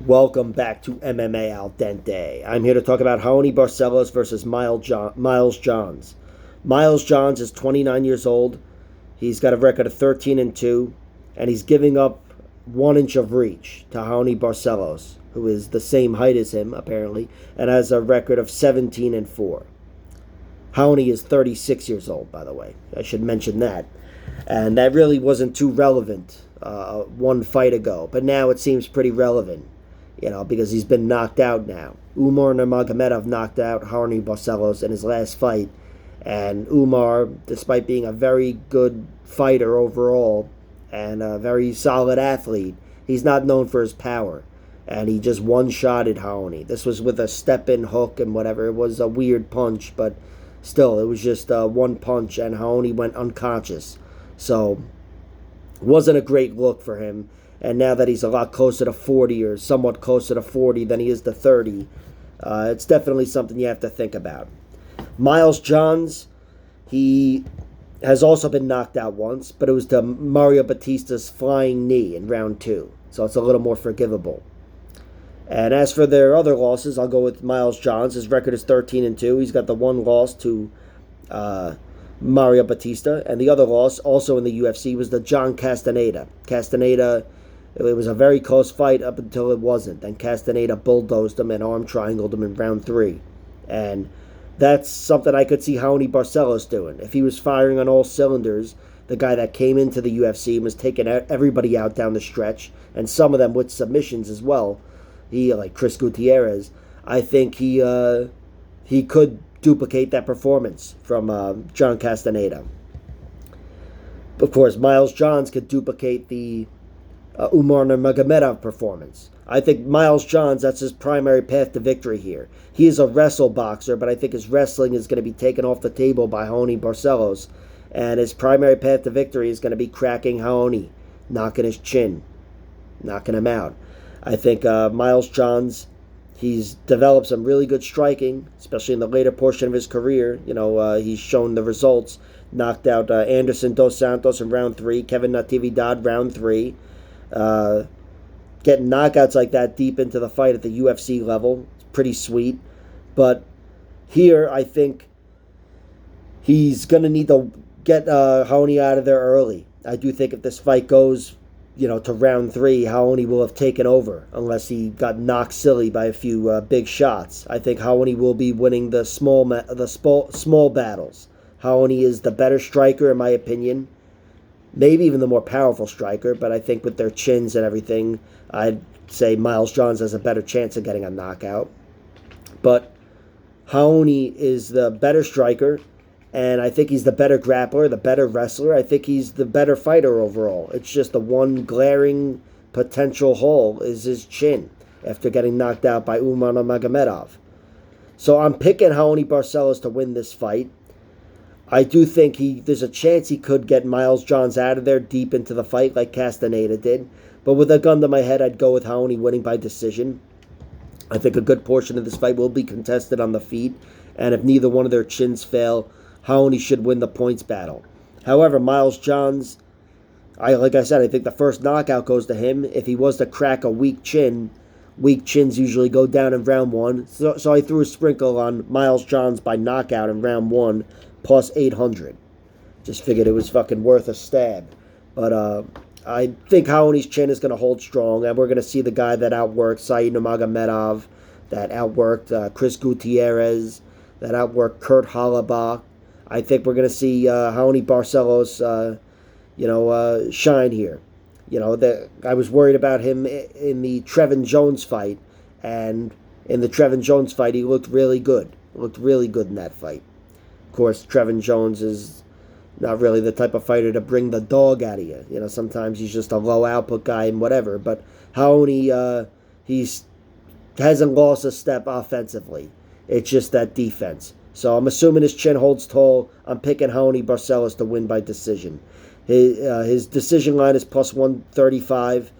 Welcome back to MMA Al Dente. I'm here to talk about Raoni Barcelos versus Miles Johns. Miles Johns is 29 years old. He's got a record of 13-2, and he's giving up 1 inch of reach to Raoni Barcelos, who is the same height as him, apparently, and has a record of 17-4. Raoni is 36 years old, by the way. I should mention that. And that really wasn't too relevant one fight ago, but now it seems pretty relevant, because he's been knocked out now. Umar Nurmagomedov knocked out Raoni Barcelos in his last fight, and Umar, despite being a very good fighter overall and a very solid athlete, he's not known for his power, and he just one-shotted Raoni. This was with a step-in hook and whatever. It was a weird punch, but still, it was just one punch, and Raoni went unconscious. So, it wasn't a great look for him. And now that he's a lot closer to 40, or somewhat closer to 40 than he is to 30, it's definitely something you have to think about. Miles Johns, he has also been knocked out once, but it was to Mario Batista's flying knee in round 2. So it's a little more forgivable. And as for their other losses, I'll go with Miles Johns. His record is 13-2. He's got the one loss to Mario Batista, and the other loss, also in the UFC, was the John Castaneda. Castaneda, it was a very close fight up until it wasn't. Then Castaneda bulldozed him and arm triangled him in round 3. And that's something I could see Raoni Barcelos doing. If he was firing on all cylinders, the guy that came into the UFC and was taking everybody out down the stretch, and some of them with submissions as well, like Chris Gutierrez, I think he could duplicate that performance from John Castaneda. Of course, Miles Johns could duplicate the Umar Nurmagomedov performance. I think Miles Johns, that's his primary path to victory here. He is a wrestle boxer, but I think his wrestling is going to be taken off the table by Raoni Barcelos, and his primary path to victory is going to be cracking Raoni, knocking his chin, knocking him out. I think Miles Johns, he's developed some really good striking, especially in the later portion of his career. He's shown the results. Knocked out Anderson Dos Santos in round 3, Kevin Natividad round 3. Getting knockouts like that deep into the fight at the UFC level, it's pretty sweet. But here, I think he's going to need to get Raoni out of there early. I do think if this fight goes to round 3, Raoni will have taken over, unless he got knocked silly by a few big shots. I think Raoni will be winning the small battles. Raoni is the better striker, in my opinion. Maybe even the more powerful striker, but I think with their chins and everything, I'd say Miles Johns has a better chance of getting a knockout. But Raoni is the better striker, and I think he's the better grappler, the better wrestler. I think he's the better fighter overall. It's just the one glaring potential hole is his chin after getting knocked out by Umar Nurmagomedov. So I'm picking Raoni Barcelos to win this fight. I do think there's a chance he could get Miles Johns out of there deep into the fight like Castaneda did. But with a gun to my head, I'd go with Raoni winning by decision. I think a good portion of this fight will be contested on the feet. And if neither one of their chins fail, Raoni should win the points battle. However, Miles Johns, like I said, I think the first knockout goes to him. If he was to crack a weak chins usually go down in round 1. So I threw a sprinkle on Miles Johns by knockout in round 1, plus 800. Just figured it was fucking worth a stab. But I think Raoni's chin is going to hold strong, and we're going to see the guy that outworked Said Nurmagomedov, that outworked Chris Gutierrez, that outworked Kurt Hallebach. I think we're going to see Raoni Barcelos, shine here. I was worried about him in the Trevin Jones fight, and in the Trevin Jones fight, he looked really good. Looked really good in that fight. Of course, Trevin Jones is not really the type of fighter to bring the dog out of you. Sometimes he's just a low output guy and whatever. But Raoni, he hasn't lost a step offensively. It's just that defense. So I'm assuming his chin holds tall. I'm picking Raoni Barcelos to win by decision. His decision line is plus 135.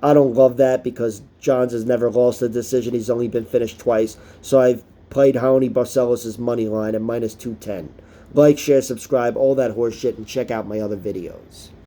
I don't love that because Johns has never lost a decision. He's only been finished twice. So I've played Raoni Barcelos' money line at minus 210. Like, share, subscribe, all that horse shit, and check out my other videos.